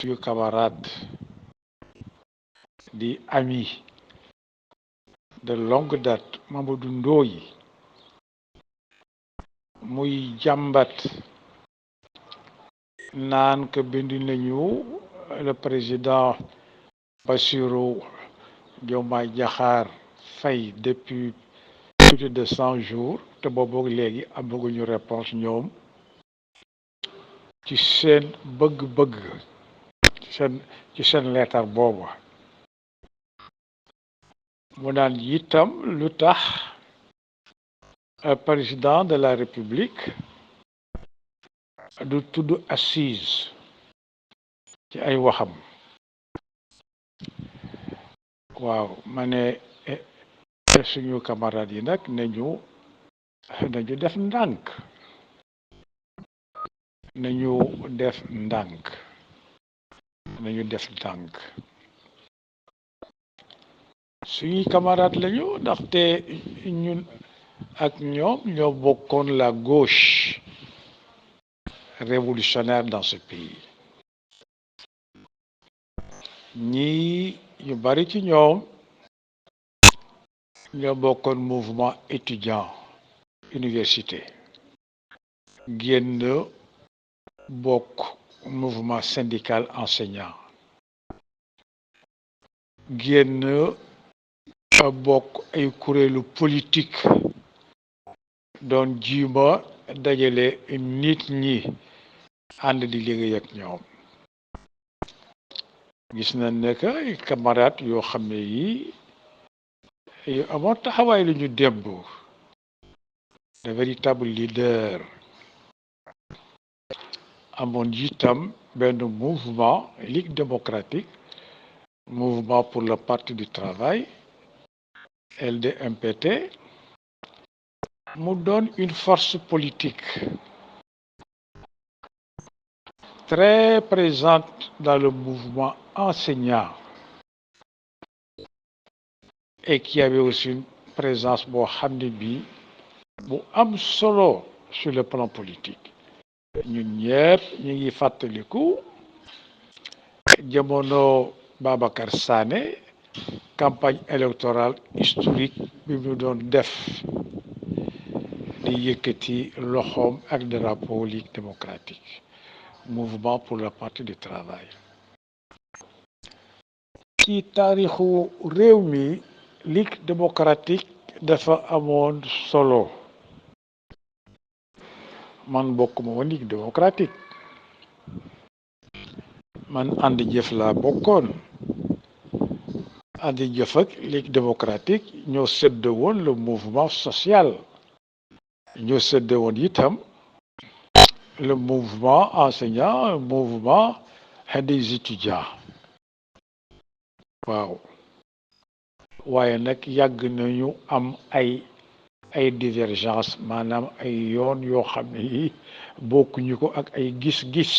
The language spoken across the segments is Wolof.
suñu camarade di ami de longue date Mamadou Ndoye muy jàmbat naan que bind nañu le président Bassirou Diomaye Diakhar Faye depuis plus de 100 jours te boobu léegi amaguñu réponse ñoom ci seen bëgg-bëgg ci seen leetar boobu mu naan itam lu tax président de la république du tudd assise ci ay waxam. waaw ma ne suñu camarades yi nag nañu def ndànk nañu def ndànk nañu def ndànk suñuy camarades lañu ndaxte ñun ak ñoom ñoo bokkoon la gauche révolutionnaire dans ce pays ñii ñu bari ci ñoom ñoo bokkoon mouvement étudiant université génn bokk mouvement syndical enseignant génn bokk ay kuréelu politique doon jiima dajale nit ñi ànd di liggéey ak ñoom gis na ne que ay camarades yoo xam ne yi yu amoon taxawaay lu ñu démb de véritable leader amoon itam benn mouvement Ligue démocratique mouvement pour le parti du travail LDMPT mu doon une force politique très présente dans le mouvement enseignant et qui avait aussi une présence boo xam ne bii bu am solo sur le plan politique ñun ñëpp ñu ngi fàttaliku jamono Babacar Sané campagne électorale historique bi mu doon def di yëkkati loxoom ak drapeau Ligue démocratique mouvement pour le parti du travail ci taarixu réew mi Ligue démocratique dafa amoon solo man bokkuma woon Ligue démocratique man ànd jëf laa bokkoon ànd jëf ak Ligue démocratique ñoo sédd woon le mouvement social ñoo sédd woon itam le mouvement enseignant le mouvement des étudiants waaw waaye nag yàgg nañu am ay divergence maanaam ay yoon yoo xam ne yi bokkuñu ko ak ay gis-gis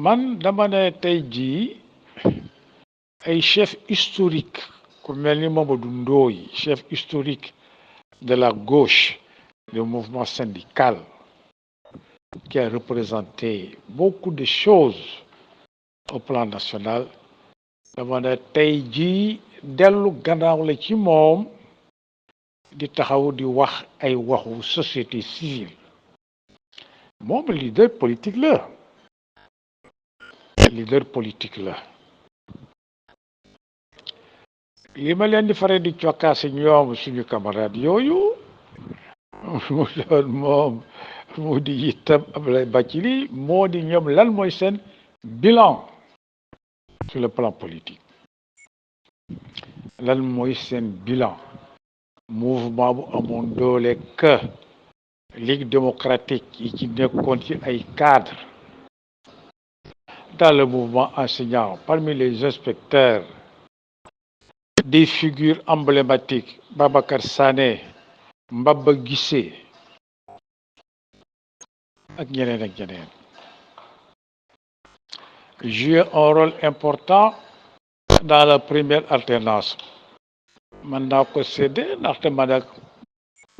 man dama ne tey jii ay chef historique ku mel ni Mamadou Ndoye chef historique de la gauche le mouvement syndical qui a représenté beaucoup de choses au plan national dama ne tey jii dellu gannaaw la ci moom di taxaw di wax ay waxu société civile moom leader politique la li ma leen di faral di cokkaasi ñoom suñu camarade yooyu mu doon moom mu di itam Abdoulaye Bathily moo di ñoom lan mooy seen bilan sur le plan politique lan mooy seen bilan mouvement bu amoon doole que Ligue démocratique yi ci nekkoon ci ay cadres dans le mouvement enseignant parmi les inspecteurs des figures emblématiques Babacar Sané Mbaba Guissé ak ñeneen jouer un rôle important dans la première alternance man naa ko séddee ndaxte man ak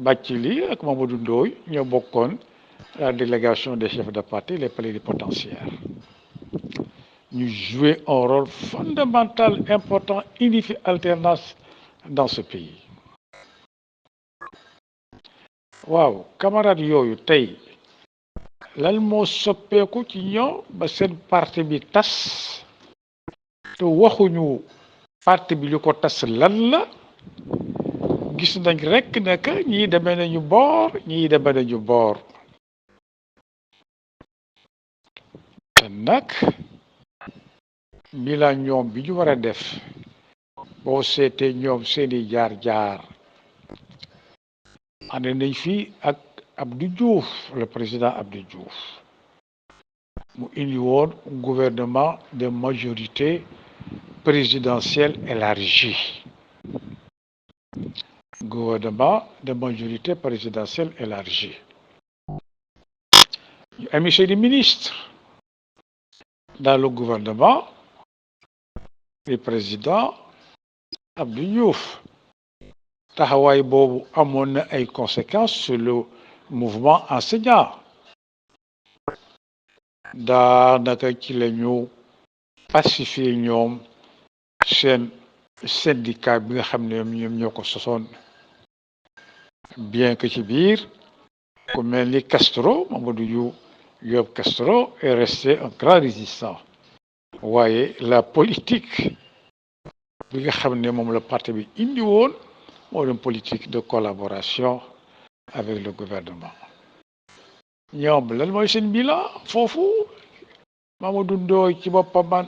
Bathily ak Mamadou Ndoye ñoo bokkoon la délégation des chefs de parti, les plénipotentiaires. Nous jouons un rôle fondamental, important, unifié, alternance dans ce pays. Waaw camarades yooyu tey lan moo soppeeku ci ñoom ba seen parti bi tas te waxuñu parti bi lu ko tas lan la gis nañ rekk ne que ñii demee nañu boor ñii demee nañu boor te nag bila ñoom bi ñu war a def boo seetee ñoom seeni jaar-jaar ànd nañ fii ak Abdou Diouf le président Abdou Diouf mu indi woon gouvernement de majorité présidentielle élargie gouvernement de majorité présidentielle élargie ñu ami seeni ministre dans le gouvernement du président Abdou Diouf taxawaay boobu amoon na ay conséquences sur le mouvement enseignant daanaka ci la ñu pacifier ñoom seen syndicat bi nga xam ne ñoom ñoo ko sosoon bien que ci biir ku mel ni Castro Mamadou Diop Castro est resté un grand résistant waaye la politique bi nga xam ne moom la parti bi indi woon moo doon politique de collaboration avec le gouvernement ñoom lan mooy seen bilan foofu Mamadou Ndoye ci boppam man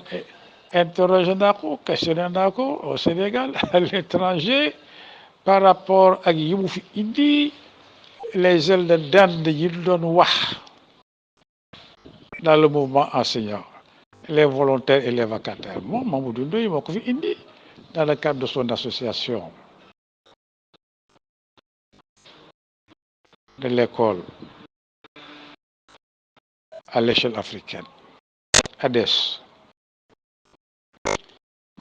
interrogé naa ko questionné naa ko au Sénégal à l'étranger par rapport ak yi mu fi indi les ailes de dinde yi doon wax dans le mouvement enseignant les volontaires et les vacataires moom Mamadou Ndoye moo ko fi indi dans le cadre de son association de l'école à l'échelle africaine ADES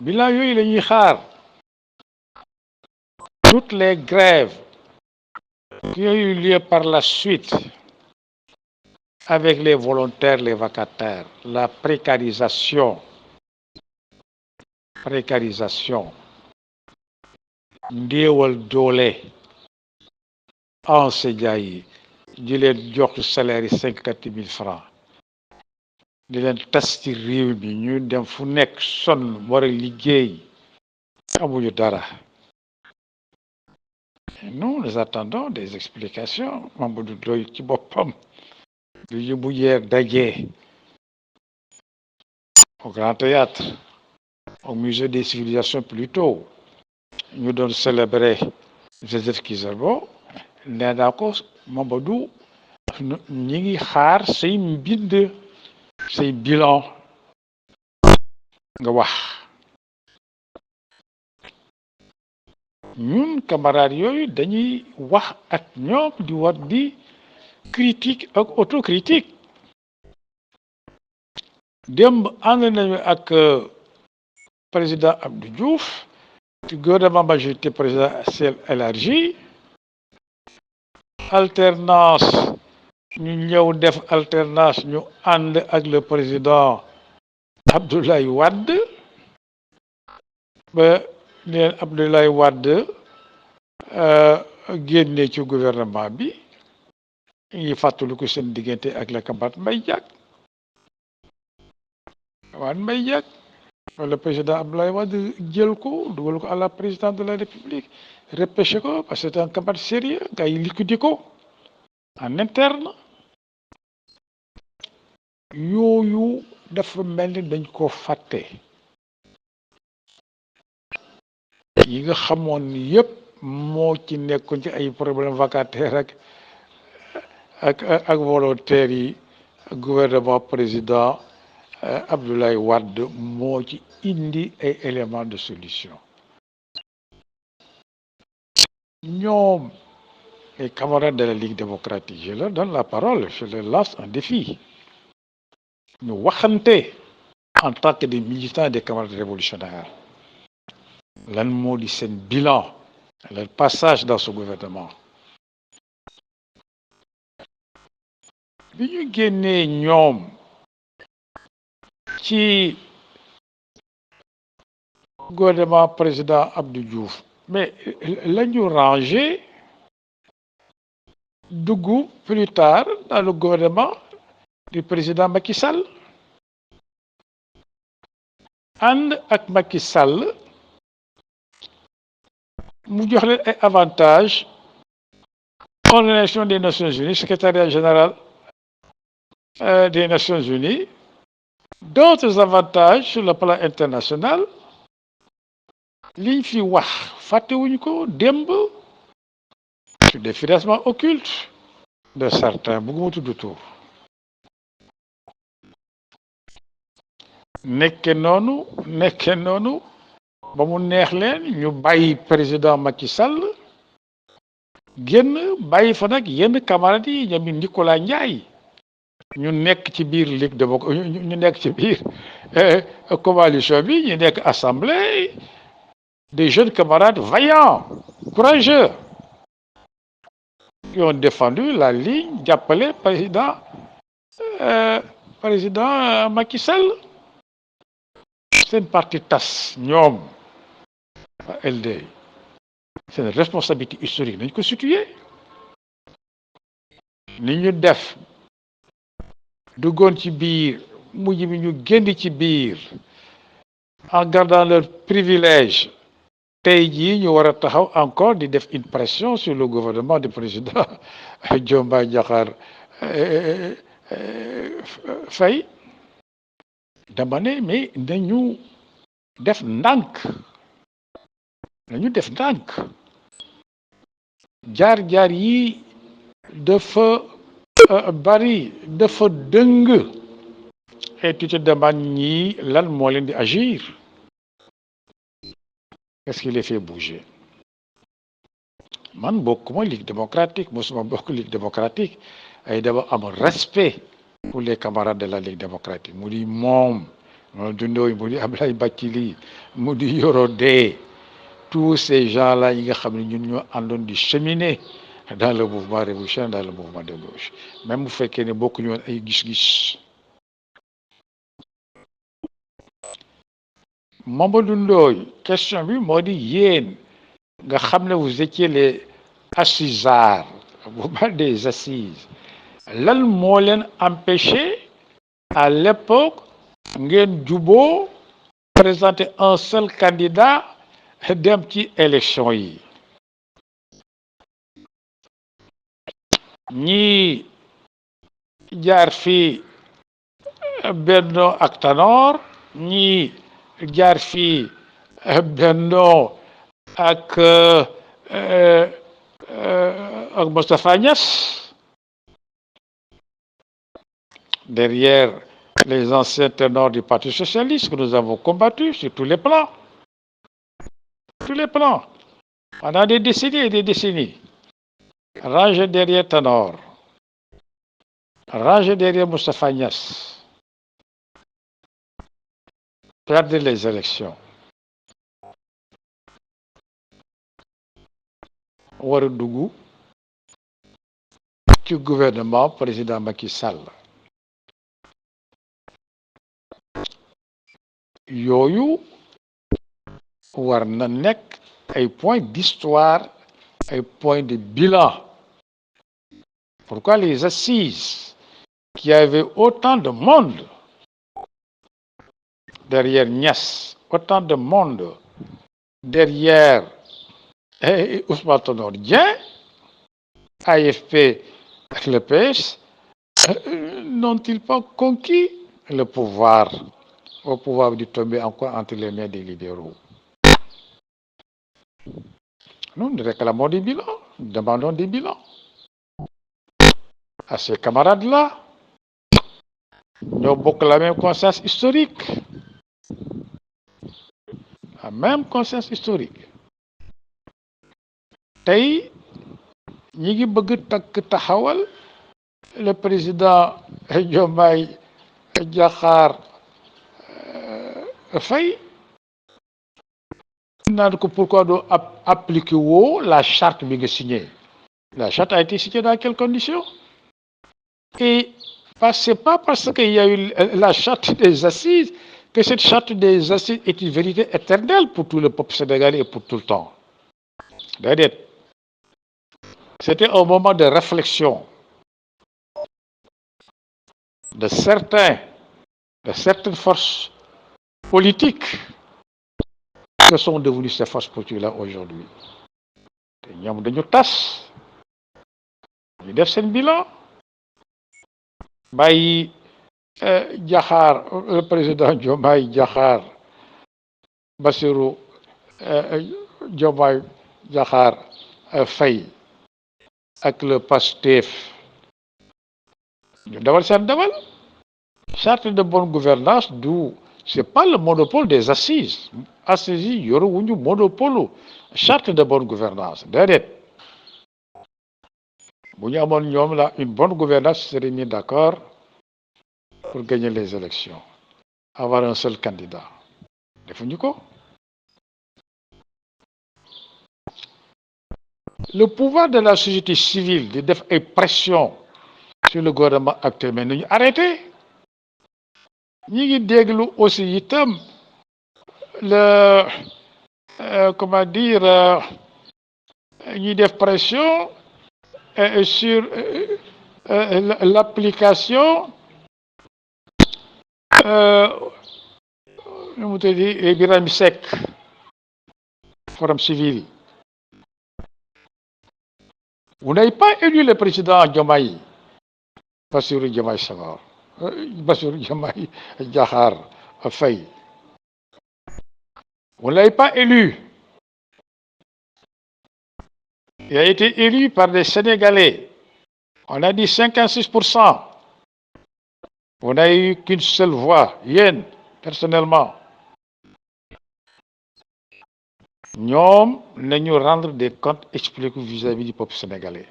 bilan yooyu la ñuy xaar toutes les grèves qui ont eu lieu par la suite avec les volontaires, les vacataires, la précarisation, ndéewal doole enseignants yi di leen jox salaire yi 50 000 francs di leen tas ci réew mi ñu dem fu nekk sonn war a liggéey amuñu dara. Nous attendons des explications Mamadou Ndoye ci boppam du ñu mujjee daje au Grand Théâtre au musée des civilisations plutôt ñu doon célébrer Joseph Kizerbo nee naa ko Mamadou ñi ngi xaar say mbind say bilan nga wax ñun camarades yooyu dañuy wax ak ñoom di war di critique ak autocritique démb ànd nañu ak président Abdou Diouf ci gouvernement majorité présidentielle élargie alternance ñu ñëw def alternance ñu ànd ak le président Abdoulaye Wade ba neen Abdoulaye Wade génne ci gouvernement bi ngi fàttaliku seen diggante ak la camarade Mbaye Diack le président Abdoulaye Wade jël ko dugal ko à la présidence de la République repêché ko parce que c'est un camarade sérieux gars yi liquidé ko en interne yooyu dafa mel ni dañ ko fàtte yi nga xamoon ni yëpp moo ci nekkoon ci ay problème vacataire ak volontaires yi gouvernement président Abdoulaye Wade moo ci indi ay éléments de solution ñoom les camarades de la Ligue démocratique je leur donne la parole je leur lance un défi ñu waxante en tant que des militants et des camarades révolutionnaires lan moo di seen bilan leur passage dans ce gouvernement bi ñu génnee ñoom ci gouvernement président Abdou Diouf mais la ñu rangé dugg plus tard dans le gouvernement du président Macky Sall ànd ak Macky Sall mu jox leen ay avantages Organisation des Nations Unies secrétariat général des Nations Unies d'autres avantages sur le plan international liñ fi wax fàttewuñ ko démb sur des financements occultes de certains bëgguma tudd tur nekke noonu ba mu neex leen ñu bàyyi président Macky Sall génn bàyyi fa nag yenn camarades yi ñoom Nicolas Ndiaye ñu nekk ci biir Ligue démocratique ñu nekk ci biir coalition bi ñu nekk assemblée des jeunes camarades vaillants courageux qui ont défendu la ligne jàppale président Macky Sall seen parti tas ñoom LD c'est une responsabilité historique nañ ko situer ni ñu def duggoon ci biir mujj bi ñu génn ci biir en gardant leur privilège tey jii ñu war a taxaw encore di def une pression sur le gouvernement du président Diomaye Diakhar Faye dama ne mais nañu def ndànk jaar-jaar yi dafa bari dafa dëng et tu te demandes ñii lan moo leen di agir qu'est-ce qui les fait bouger man bokkuma Ligue démocratique mosuma bokk Ligue démocratique ay dama am respect pour les camarades de la Ligue démocratique mu di moom Dundooy mu di Ablaye Bathily mu di Yoro Dé tous ces gens-là yi nga xam ne ñun ñoo àndoon di cheminer dans le mouvement révolutionnaire dans le mouvement de gauche même bu fekkee ne bokkuñu woon ay gis-gis Mamadou Ndoye question bi moo di yéen nga xam ne vous étiez les assisards bu baax des assises lan moo leen empêché à l'époque ngeen juboo présenter un seul candidat dem ci élection yi ñii jaar fii Benno ak Tanor ñii jaar fii Benno ak Moustapha Niasse derrière les anciens ténors du Parti socialiste que nous avons combattus sur tous les plans pendant des décennies et des décennies rangé derrière Tanor rangé derrière Moustapha Niasse perdre les élections war a dugg ci gouvernement président Macky Sall yooyu war na nekk ay points d'histoire ay points de bilan pourquoi les assises qui avaient autant de monde derrière Niasse autant de monde derrière Ousmane Tanor Dieng AFP ak le PS n'ont-ils pas conquis le pouvoir au pouvoir de tomber encore entre les mains des libéraux? Nous réclamons des bilans, nous demandons des bilans à ces camarades-là. Ñoo bokk la même conscience historique, la même conscience historique. Tey ñi ngi bëgg taxawal le président Diomaye Diakhar Faye naan ko pourquoi doo appliquer woo la charte bi nga signé. La charte a été signée dans quelles conditions? Et ce n'est pas parce qu'il y a eu la charte des assises que cette charte des assises est une vérité éternelle pour tout le peuple sénégalais et pour tout le temps. C'était un moment de réflexion de certaines forces politiques que sont devenues ces forces politiques-là aujourd'hui. Nous avons dañu tas ñu def seen bilan bàyyi le président Diomaye Diakhar Bassirou Diomaye Diakhar Faye ak le Pastef ñu dawal seen dawal charte de bonne gouvernance d'où c'est pas le monopole des assises yi yorewuñu monopole charte de bonne gouvernance déedéet bu ñu amoon ñoom la une bonne gouvernance serait mis d'accord pour gagner les élections avoir un seul candidat defuñu ko. Le pouvoir de la société civile de def ay pression sur le gouvernement actuel mais nañu arrêté ñi ngi déglu aussi itam le comment dire ñuy def pression sur l'application nu mu tudd Birahim Seck forum civil. Vous n'avez pas élu le président Diomaye Bassirou Diomaye Senghor Bassirou Diomaye Diakhar Faye. Vous ne l'avez pas élu. Il a été élu par des Sénégalais. On a dit 56%. On n'a eu qu'une seule voix, yéen, personnellement. Nous devons rendre des comptes expliqués vis-à-vis du peuple sénégalais.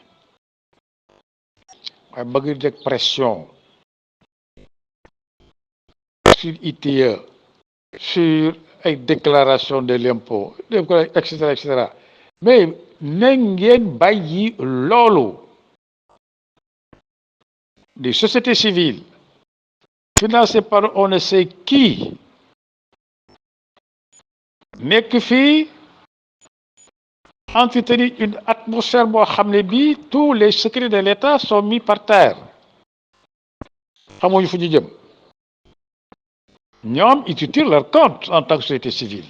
Avec des pressions sur ITE, sur les déclarations de l'impôt, etc., etc. Mais n'enguen bayi lolo des sociétés civiles financées par on ne sait qui n'est que fait entretenir une atmosphère où tous les secrets de l'État sont mis par terre. Ils tirent leur compte en tant que société civile.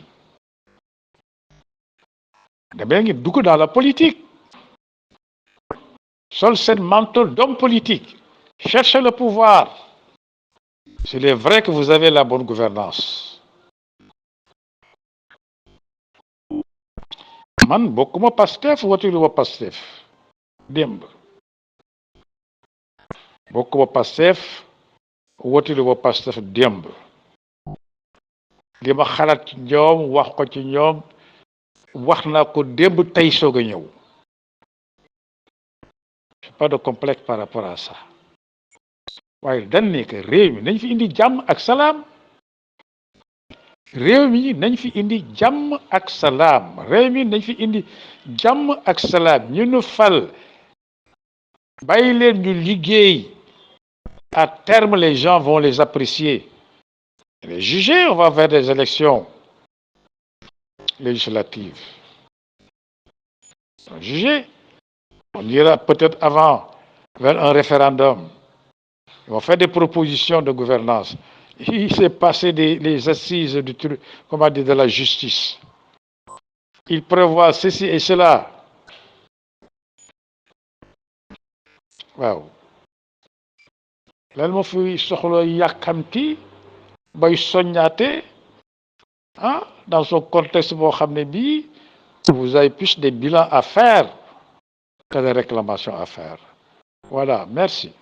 Ils sont dans la politique. Seul cette manteau d'homme politique. Cherchez le pouvoir. S'il est vrai que vous avez la bonne gouvernance. Man bokkuma Pastef wotuluma Pastef démb bokkuma Pastef wotuluma Pastef démb li ma xalaat ci ñoom wax ko ci ñoom wax naa ko démb tey soog a ñëw j'ai pas de complexe par rapport à ça waaye dañ ne que réew mi nañ fi indi jàmm ak salaam réew mi nañ fi indi jàmm ak salaam réew mi nañ fi indi jàmm ak salaam ñu nu fal bàyyi leen ñu liggéey à terme les gens vont les apprécier les juger on va vers des élections législatives juger on ira peut-être avant vers un référendum ils vont faire des propositions de gouvernance. Il s'est passé les assises de la justice. Il prévoit ceci et cela. Wow. Lan mo fi soxla yakamti bay soñaté dans son contexte boo xam ne bii vous avez plus des bilans à faire que des réclamations à faire. Voilà, merci.